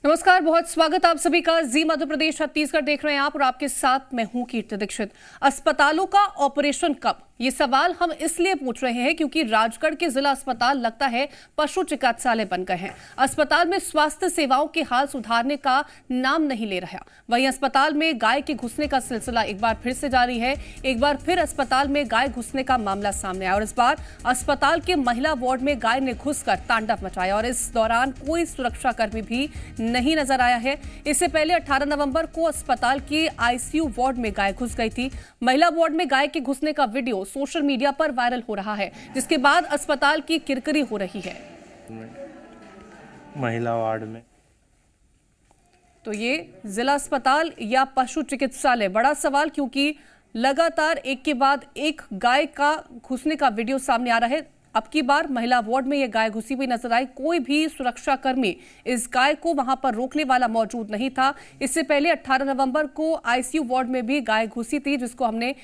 नमस्कार, बहुत स्वागत आप सभी का। जी मध्य प्रदेश छत्तीसगढ़ देख रहे हैं आप और आपके साथ मैं हूं कीर्ति दीक्षित। अस्पतालों का ऑपरेशन कब, ये सवाल हम इसलिए पूछ रहे हैं क्योंकि राजगढ़ के जिला अस्पताल लगता है पशु चिकित्सालय बन गए हैं। अस्पताल में स्वास्थ्य सेवाओं के हाल सुधारने का नाम नहीं ले रहा। वहीं अस्पताल में गाय के घुसने का सिलसिला एक बार फिर से जारी है। एक बार फिर अस्पताल में गाय घुसने का मामला सामने आया और इस बार अस्पताल के महिला वार्ड में गाय ने घुसकर तांडव मचाया और इस दौरान कोई सुरक्षाकर्मी भी नहीं नजर आया है। इससे पहले 18 नवंबर को अस्पताल के आईसीयू वार्ड में गाय घुस गई थी। महिला वार्ड में गाय के घुसने का वीडियो सोशल मीडिया पर वायरल हो रहा है, जिसके बाद अस्पताल की किरकिरी हो रही है। महिला वार्ड में तो ये जिला अस्पताल या पशु चिकित्सालय, बड़ा सवाल, क्योंकि लगातार एक के बाद एक गाय का घुसने का वीडियो सामने आ रहा है। अब की बार महिला वार्ड में यह गाय घुसी हुई नजर आई। कोई भी सुरक्षाकर्मी इस गाय को वहां पर रोकने वाला मौजूद नहीं था। इससे पहले 18 नवंबर को आईसीयू वार्ड में भी गाय घुसी थी, जिसको हमने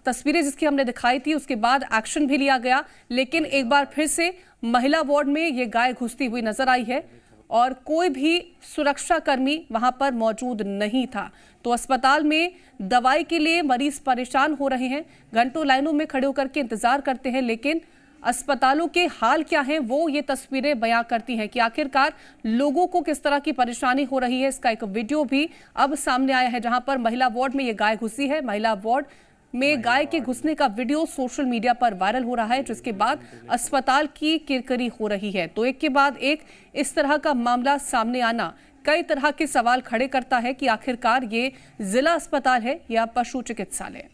तस्वीरें जिसकी दिखाई थी। उसके बाद एक्शन भी लिया गया, लेकिन एक बार फिर से महिला वार्ड में यह गाय घुसती हुई नजर आई है और कोई भी सुरक्षाकर्मी वहां पर मौजूद नहीं था। तो अस्पताल में दवाई के लिए मरीज परेशान हो रहे हैं, घंटों लाइनों में खड़े होकर के इंतजार करते हैं, लेकिन अस्पतालों के हाल क्या हैं वो ये तस्वीरें बयां करती हैं कि आखिरकार लोगों को किस तरह की परेशानी हो रही है। इसका एक वीडियो भी अब सामने आया है, जहां पर महिला वार्ड में ये गाय घुसी है। महिला वार्ड में गाय के घुसने का वीडियो सोशल मीडिया पर वायरल हो रहा है, जिसके बाद अस्पताल की किरकिरी हो रही है। तो एक के बाद एक इस तरह का मामला सामने आना कई तरह के सवाल खड़े करता है कि आखिरकार ये जिला अस्पताल है या पशु चिकित्सालय।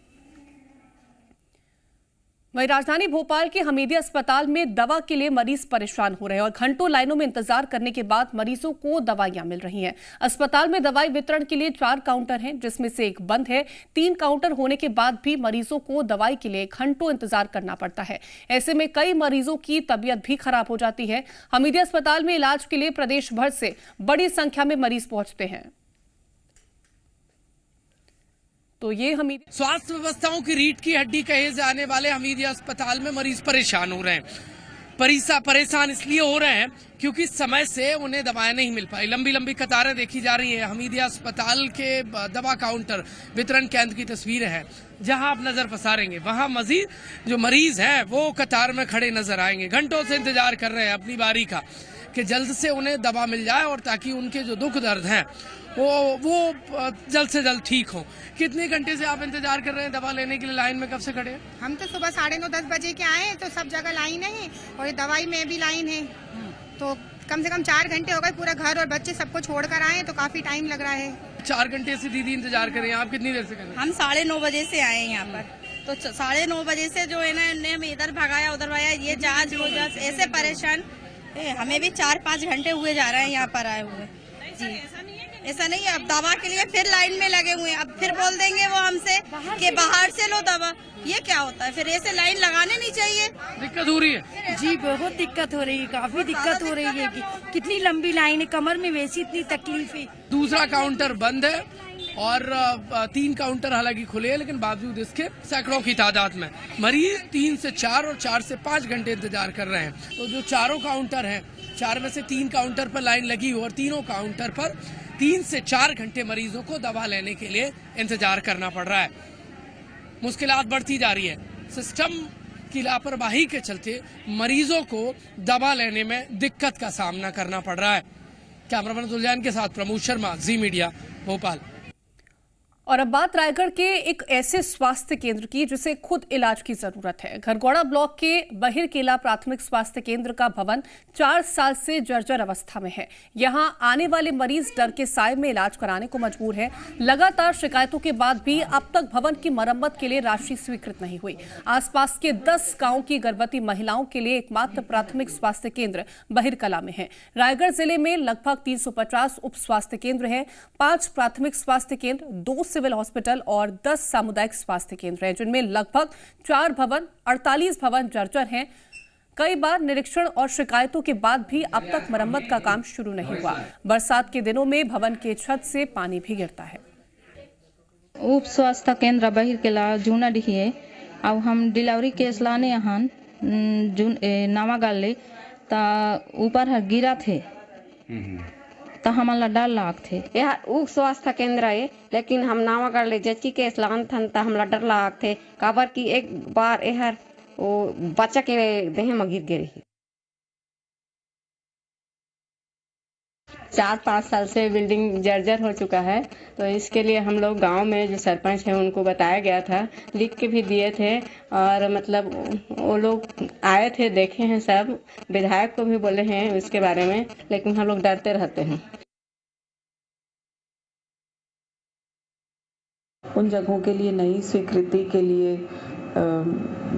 वहीं राजधानी भोपाल के हमीदिया अस्पताल में दवा के लिए मरीज परेशान हो रहे हैं और घंटों लाइनों में इंतजार करने के बाद मरीजों को दवाइयां मिल रही हैं। अस्पताल में दवाई वितरण के लिए 4 काउंटर हैं, जिसमें से एक बंद है। 3 काउंटर होने के बाद भी मरीजों को दवाई के लिए घंटों इंतजार करना पड़ता है। ऐसे में कई मरीजों की तबीयत भी खराब हो जाती है। हमीदिया अस्पताल में इलाज के लिए प्रदेश भर से बड़ी संख्या में मरीज पहुंचते हैं। तो ये हमीदिया स्वास्थ्य व्यवस्थाओं की रीढ़ की हड्डी कहे जाने वाले हमीदिया अस्पताल में मरीज परेशान हो रहे हैं। परेशान इसलिए हो रहे हैं क्योंकि समय से उन्हें दवाएं नहीं मिल पाई। लंबी लंबी कतारें देखी जा रही है। हमीदिया अस्पताल के दवा काउंटर वितरण केंद्र की तस्वीरें हैं, जहां आप नजर पसारेंगे वहां मजीद जो मरीज हैं वो कतार में खड़े नजर आएंगे। घंटों से इंतजार कर रहे हैं अपनी बारी का कि जल्द से उन्हें दवा मिल जाए और ताकि उनके जो दुख दर्द हैं वो जल्द से जल्द ठीक हो। कितने घंटे से आप इंतजार कर रहे हैं दवा लेने के लिए? लाइन में कब से खड़े हैं? हम तो सुबह 9:30-10 बजे के आए हैं, तो सब जगह लाइन है और दवाई में भी लाइन है। तो कम से कम 4 घंटे हो गए। पूरा घर और बच्चे सबको छोड़कर आए, तो काफी टाइम लग रहा है। 4 घंटे से दीदी इंतजार कर रहे हैं। आप कितनी देर से कर रहे हैं? हम 9:30 बजे से आए हैं यहाँ पर। तो 9:30 बजे से जो है ना, इन्हें इधर भगाया उधर भगाया, ये जांच हो जांच, ऐसे परेशान। हमें भी 4-5 घंटे हुए जा रहे हैं यहाँ पर आए हुए। जी ऐसा नहीं है। अब दवा के लिए फिर लाइन में लगे हुए हैं। अब फिर बोल देंगे वो हमसे कि बाहर से लो दवा। ये क्या होता है? फिर ऐसे लाइन लगाने नहीं चाहिए। दिक्कत हो रही है? जी बहुत दिक्कत हो रही है, काफी दिक्कत हो रही है कि कितनी लंबी लाइन है, कमर में वैसी इतनी तकलीफ है। दूसरा काउंटर बंद है और 3 काउंटर हालांकि खुले हैं, लेकिन बावजूद इसके सैकड़ों की तादाद में मरीज 3 से 4 और 4 से 5 घंटे इंतजार कर रहे हैं। तो जो चारों काउंटर हैं, 4 में से 3 काउंटर पर लाइन लगी हो और तीनों काउंटर पर 3 से 4 घंटे मरीजों को दवा लेने के लिए इंतजार करना पड़ रहा है। मुश्किलात बढ़ती जा रही है। सिस्टम की लापरवाही के चलते मरीजों को दवा लेने में दिक्कत का सामना करना पड़ रहा है। कैमरामैन जुलजान के साथ प्रमोद शर्मा, जी मीडिया, भोपाल। और अब बात रायगढ़ के एक ऐसे स्वास्थ्य केंद्र की जिसे खुद इलाज की जरूरत है। घरगोड़ा ब्लॉक के बहिरकेला प्राथमिक स्वास्थ्य केंद्र का भवन 4 साल से जर्जर अवस्था में है। यहां आने वाले मरीज डर के साए में इलाज कराने को मजबूर है। लगातार शिकायतों के बाद भी अब तक भवन की मरम्मत के लिए राशि स्वीकृत नहीं हुई। आसपास के 10 गांव की गर्भवती महिलाओं के लिए एकमात्र प्राथमिक स्वास्थ्य केंद्र बहिरकला में है। रायगढ़ जिले में लगभग 350 उप स्वास्थ्य केंद्र हैं, 5 प्राथमिक स्वास्थ्य केंद्र, 2 सिविल हॉस्पिटल और 10 सामुदायिक स्वास्थ्य केंद्र हैं, जिनमें लगभग 4 भवन, 48 भवन जर्जर हैं। कई बार निरीक्षण और शिकायतों के बाद भी अब तक मरम्मत का काम शुरू नहीं हुआ। बरसात के दिनों में भवन के छत से पानी भी गिरता है। उप स्वास्थ्य केंद्र बहिरकेला जूना डिहिए अब हम डिलीवरी केस लाने यहाँ नवा गाले ता ऊपर गिरा थे तो हमारा डर लाग थे। यह उप स्वास्थ्य केंद्र है, लेकिन हम नावागढ़ ले जची के स्लान थन त हमला डर लाग थे काबर की एक बार एहर वो बच्चा के देह में गिर गई। 4-5 साल से बिल्डिंग जर्जर हो चुका है, तो इसके लिए हम लोग गांव में जो सरपंच है उनको बताया गया था, लिख के भी दिए थे और मतलब वो लोग आए थे, देखे हैं, सब विधायक को भी बोले हैं उसके बारे में, लेकिन हम लोग डरते रहते हैं। उन जगहों के लिए नई स्वीकृति के लिए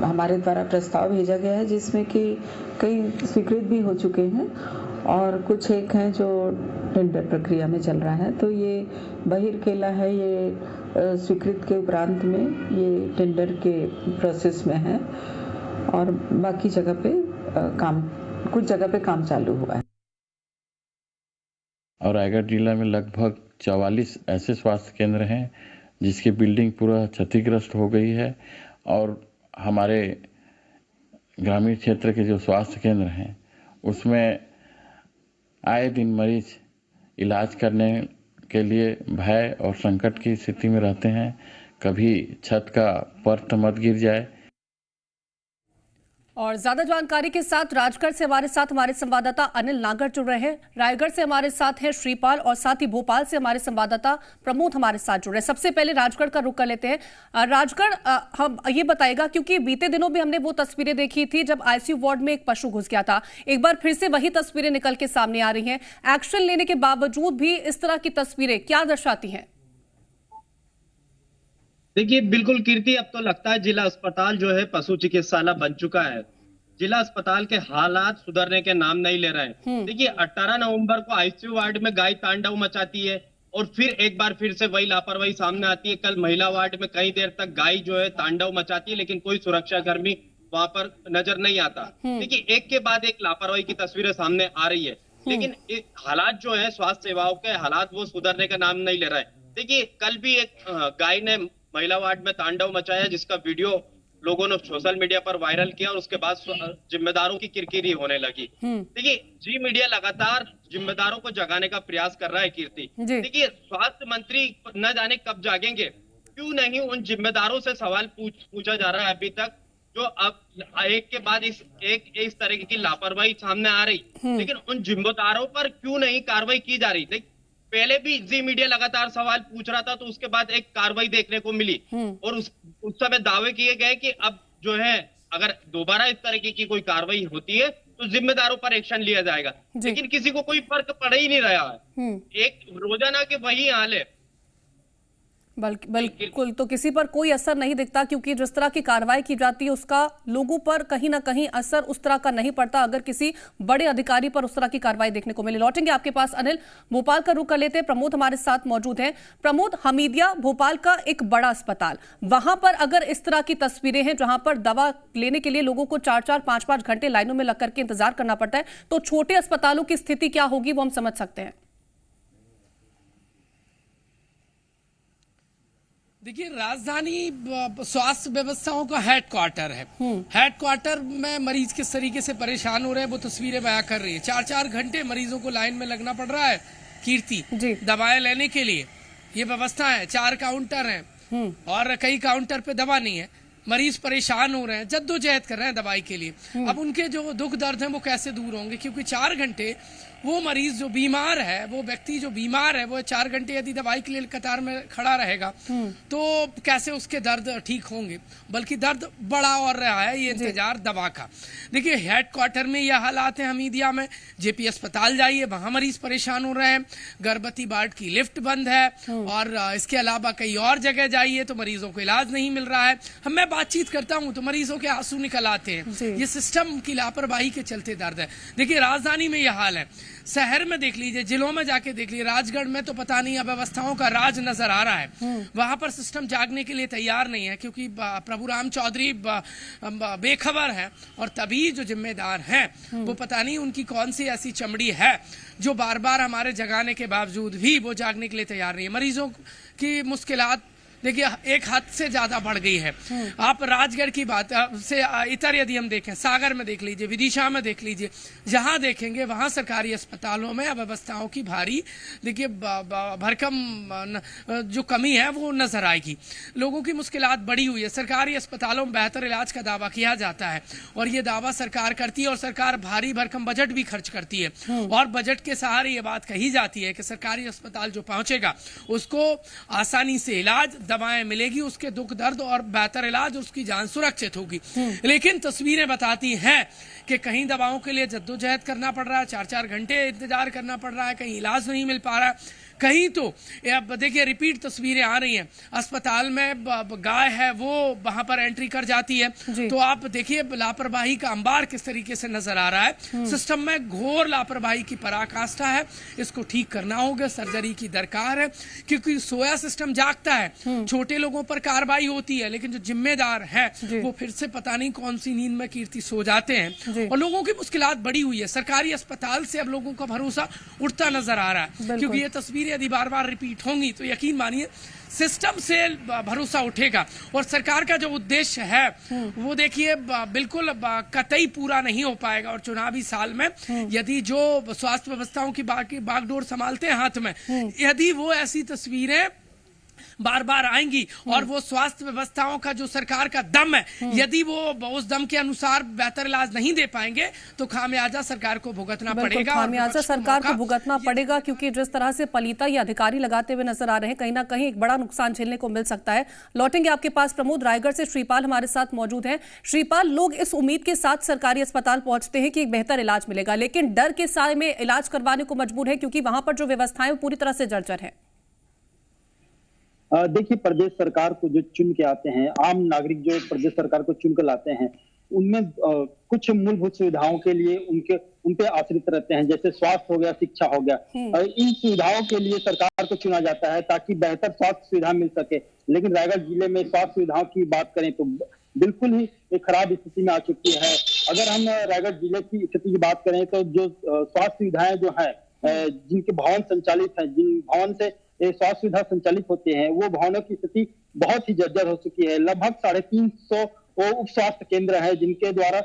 हमारे द्वारा प्रस्ताव भेजा गया है, जिसमें कि कई स्वीकृत भी हो चुके हैं और कुछ एक हैं जो टेंडर प्रक्रिया में चल रहा है। तो ये बहिरकेला है, ये स्वीकृत के उपरांत में ये टेंडर के प्रोसेस में है और बाकी जगह पे कुछ जगह पे काम चालू हुआ है। और रायगढ़ जिला में लगभग 44 ऐसे स्वास्थ्य केंद्र हैं जिसकी बिल्डिंग पूरा क्षतिग्रस्त हो गई है और हमारे ग्रामीण क्षेत्र के जो स्वास्थ्य केंद्र हैं उसमें आए दिन मरीज इलाज करने के लिए भय और संकट की स्थिति में रहते हैं। कभी छत का पर्त मत गिर जाए। और ज्यादा जानकारी के साथ राजगढ़ से हमारे संवाददाता अनिल नागर जुड़ रहे हैं। रायगढ़ से हमारे साथ हैं श्रीपाल और साथ ही भोपाल से हमारे संवाददाता प्रमोद हमारे साथ जुड़ रहे हैं। सबसे पहले राजगढ़ का रुख कर लेते हैं। राजगढ़, हम ये बताएगा, क्योंकि बीते दिनों भी हमने वो तस्वीरें देखी थी जब आईसीयू वार्ड में एक पशु घुस गया था, एक बार फिर से वही तस्वीरें निकल के सामने आ रही हैं। एक्शन लेने के बावजूद भी इस तरह की तस्वीरें क्या दर्शाती हैं? देखिए बिल्कुल कीर्ति, अब तो लगता है जिला अस्पताल जो है पशु चिकित्सालय बन चुका है। जिला अस्पताल के हालात सुधरने के नाम नहीं ले रहे हैं। देखिए 18 नवंबर को आईसीयू वार्ड में गाय तांडव मचाती है और फिर एक बार फिर से वही लापरवाही सामने आती है। कल महिला वार्ड में कई देर तक गाय जो है तांडव मचाती है, लेकिन कोई सुरक्षाकर्मी वहां पर नजर नहीं आता। देखिए एक के बाद एक लापरवाही की तस्वीरें सामने आ रही है, लेकिन हालात जो है स्वास्थ्य सेवाओं के हालात वो सुधरने का नाम नहीं ले रहा है। देखिए कल भी एक गाय ने महिला वार्ड में तांडव मचाया, जिसका वीडियो लोगों ने सोशल मीडिया पर वायरल किया और उसके बाद जिम्मेदारों की किरकिरी होने लगी। देखिए जी मीडिया लगातार जिम्मेदारों को जगाने का प्रयास कर रहा है कीर्ति। देखिए स्वास्थ्य मंत्री न जाने कब जागेंगे, क्यों नहीं उन जिम्मेदारों से सवाल पूछा जा रहा है अभी तक, जो अब एक के बाद इस तरह की लापरवाही सामने आ रही, लेकिन उन जिम्मेदारों पर क्यों नहीं कार्रवाई की जा रही। पहले भी जी मीडिया लगातार सवाल पूछ रहा था, तो उसके बाद एक कार्रवाई देखने को मिली और उस समय दावे किए गए कि अब जो है अगर दोबारा इस तरीके की कोई कार्रवाई होती है तो जिम्मेदारों पर एक्शन लिया जाएगा, लेकिन किसी को कोई फर्क पड़ ही नहीं रहा है। एक रोजाना के वही हाल है, बिल्कुल तो किसी पर कोई असर नहीं दिखता, क्योंकि जिस तरह की कार्रवाई की जाती है उसका लोगों पर कहीं ना कहीं असर उस तरह का नहीं पड़ता अगर किसी बड़े अधिकारी पर उस तरह की कार्रवाई देखने को मिले। लौटेंगे आपके पास अनिल। भोपाल का रुख कर लेते हैं, प्रमोद हमारे साथ मौजूद हैं। प्रमोद, हमीदिया भोपाल का एक बड़ा अस्पताल, वहां पर अगर इस तरह की तस्वीरें हैं जहां पर दवा लेने के लिए लोगों को 4-4, 5-5 घंटे लाइनों में लग करके इंतजार करना पड़ता है, तो छोटे अस्पतालों की स्थिति क्या होगी वो हम समझ सकते हैं। देखिए राजधानी स्वास्थ्य व्यवस्थाओं का हेडक्वार्टर है। हेडक्वार्टर में मरीज किस तरीके से परेशान हो रहे हैं वो तस्वीरें बयां कर रही है। 4-4 घंटे मरीजों को लाइन में लगना पड़ रहा है कीर्ति दवाएं लेने के लिए। ये व्यवस्था है, 4 काउंटर हैं और कई काउंटर पे दवा नहीं है। मरीज परेशान हो रहे हैं, जद्दोजहद कर रहे हैं दवाई के लिए। अब उनके जो दुख दर्द हैं वो कैसे दूर होंगे, क्योंकि 4 घंटे वो मरीज जो बीमार है, वो व्यक्ति जो बीमार है, वो 4 घंटे यदि दवाई के लिए कतार में खड़ा रहेगा तो कैसे उसके दर्द ठीक होंगे, बल्कि दर्द बड़ा और रहा है ये इंतजार दवा का। देखिए हेडक्वार्टर में ये हालात है। हमीदिया में जेपी अस्पताल जाइए, वहां मरीज परेशान हो रहे हैं। गर्भवती वार्ड की लिफ्ट बंद है और इसके अलावा कई और जगह जाइए तो मरीजों को इलाज नहीं मिल रहा है। मैं बातचीत करता हूं तो मरीजों के आंसू निकल आते हैं। ये सिस्टम की लापरवाही के चलते दर्द है। देखिए राजधानी में यह हाल है, शहर में देख लीजिए, जिलों में जाके देख लीजिए। राजगढ़ में तो पता नहीं अव्यवस्थाओं का राज नजर आ रहा है। वहां पर सिस्टम जागने के लिए तैयार नहीं है, क्योंकि प्रभुराम चौधरी बेखबर है और तभी जो जिम्मेदार हैं वो पता नहीं उनकी कौन सी ऐसी चमड़ी है जो बार बार हमारे जगाने के बावजूद भी वो जागने के लिए तैयार नहीं है। मरीजों की मुश्किलात देखिए एक हद से ज्यादा बढ़ गई है। आप राजगढ़ की बात से इतर यदि हम देखें, सागर में देख लीजिए, विदिशा में देख लीजिए, जहां देखेंगे वहां सरकारी अस्पतालों में अव्यवस्थाओं की भारी देखिए भरकम जो कमी है वो नजर आएगी। लोगों की मुश्किलात बढ़ी हुई है। सरकारी अस्पतालों में बेहतर इलाज का दावा किया जाता है और ये दावा सरकार करती है और सरकार भारी भरकम बजट भी खर्च करती है और बजट के सहारे ये बात कही जाती है कि सरकारी अस्पताल जो पहुंचेगा उसको आसानी से इलाज, दवाएं मिलेगी, उसके दुख दर्द और बेहतर इलाज, उसकी जान सुरक्षित होगी। लेकिन तस्वीरें बताती हैं कि कहीं दवाओं के लिए जद्दोजहद करना पड़ रहा है, 4-4 घंटे इंतजार करना पड़ रहा है, कहीं इलाज नहीं मिल पा रहा है, कहीं तो देखिए रिपीट तस्वीरें आ रही हैं। अस्पताल में गाय है वो वहां पर एंट्री कर जाती है, तो आप देखिए लापरवाही का अंबार किस तरीके से नजर आ रहा है। सिस्टम में घोर लापरवाही की पराकाष्ठा है, इसको ठीक करना होगा, सर्जरी की दरकार है, क्योंकि सोया सिस्टम जागता है, छोटे लोगों पर कार्रवाई होती है, लेकिन जो जिम्मेदार है वो फिर से पता नहीं कौन सी नींद में कीर्ति सो जाते हैं और लोगों की मुश्किलात बढ़ी हुई है। सरकारी अस्पताल से अब लोगों का भरोसा उठता नजर आ रहा है, क्योंकि ये तस्वीर यदि बार बार रिपीट होंगी तो यकीन मानिए सिस्टम से भरोसा उठेगा और सरकार का जो उद्देश्य है वो देखिए बिल्कुल कतई पूरा नहीं हो पाएगा। और चुनावी साल में यदि जो स्वास्थ्य व्यवस्थाओं की बागडोर संभालते हैं हाथ में, यदि वो ऐसी तस्वीरें बार बार आएंगी और वो स्वास्थ्य व्यवस्थाओं का जो सरकार का दम है, यदि वो उस दम के अनुसार बेहतर इलाज नहीं दे पाएंगे तो खामियाजा सरकार को भुगतना पड़ेगा। खामियाजा सरकार को भुगतना पड़ेगा, क्योंकि जिस तरह से पलीता ये अधिकारी लगाते हुए नजर आ रहे हैं, कहीं ना कहीं एक बड़ा नुकसान झेलने को मिल सकता है। लौटेंगे आपके पास प्रमोद। रायगढ़ से श्रीपाल हमारे साथ मौजूद हैं। श्रीपाल, लोग इस उम्मीद के साथ सरकारी अस्पताल पहुंचते हैं कि एक बेहतर इलाज मिलेगा, लेकिन डर के साए में इलाज करवाने को मजबूर है क्योंकि वहां पर जो व्यवस्थाएं पूरी तरह से जर्जर है। देखिए, प्रदेश सरकार को जो चुन के आते हैं, आम नागरिक जो प्रदेश सरकार को चुन कर लाते हैं, उनमें कुछ मूलभूत सुविधाओं के लिए उन पे आश्रित रहते हैं, जैसे स्वास्थ्य हो गया, शिक्षा हो गया। इन सुविधाओं के लिए सरकार को चुना जाता है ताकि बेहतर स्वास्थ्य सुविधा मिल सके। लेकिन रायगढ़ जिले में स्वास्थ्य सुविधाओं की बात करें तो बिल्कुल ही एक खराब स्थिति में आ चुकी है। अगर हम रायगढ़ जिले की स्थिति की बात करें तो जो स्वास्थ्य सुविधाएं जो है, जिनके भवन संचालित है, जिन भवन से स्वास्थ्य सुविधा संचालित होते हैं, वो भवनों की स्थिति बहुत ही जर्जर हो चुकी है। लगभग 350 उप स्वास्थ्य केंद्र है जिनके द्वारा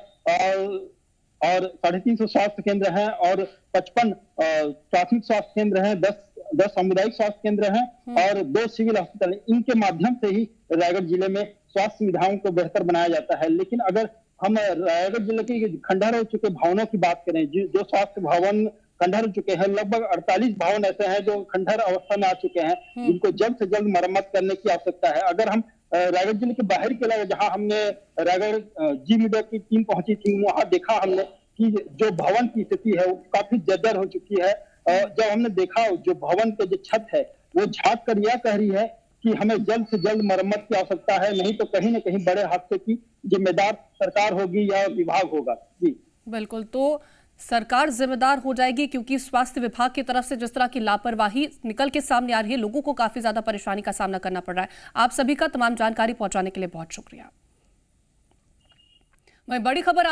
और 350 स्वास्थ्य केंद्र हैं और 55 प्राथमिक स्वास्थ्य केंद्र हैं, 10 सामुदायिक स्वास्थ्य केंद्र हैं और 2 सिविल अस्पताल। इनके माध्यम से ही रायगढ़ जिले में स्वास्थ्य सुविधाओं को बेहतर बनाया जाता है। लेकिन अगर हम रायगढ़ जिले के खंडहर हो चुके भवनों की बात करें, जो स्वास्थ्य भवन खंडहर हो चुके हैं, लगभग 48 भवन ऐसे हैं जो खंडहर अवस्था में आ चुके हैं, जिनको जल्द से जल्द मरम्मत करने की आवश्यकता है। अगर हम रायगढ़ जिले के बाहर के इलाके, जहां हमने रायगढ़ जी मीडिया की टीम पहुंची थी, वहां देखा हमने कि जो भवन की स्थिति है वो काफी जर्जर हो चुकी है। जब हमने देखा जो भवन के जो छत है वो झाँक कर यह कह रही है कि हमें जल्द से जल्द मरम्मत की आवश्यकता है, नहीं तो कहीं न कहीं बड़े हादसे की जिम्मेदार सरकार होगी या विभाग होगा। जी बिल्कुल, तो सरकार जिम्मेदार हो जाएगी, क्योंकि स्वास्थ्य विभाग की तरफ से जिस तरह की लापरवाही निकल के सामने आ रही है, लोगों को काफी ज्यादा परेशानी का सामना करना पड़ रहा है। आप सभी का तमाम जानकारी पहुंचाने के लिए बहुत शुक्रिया। वहीं बड़ी खबर आ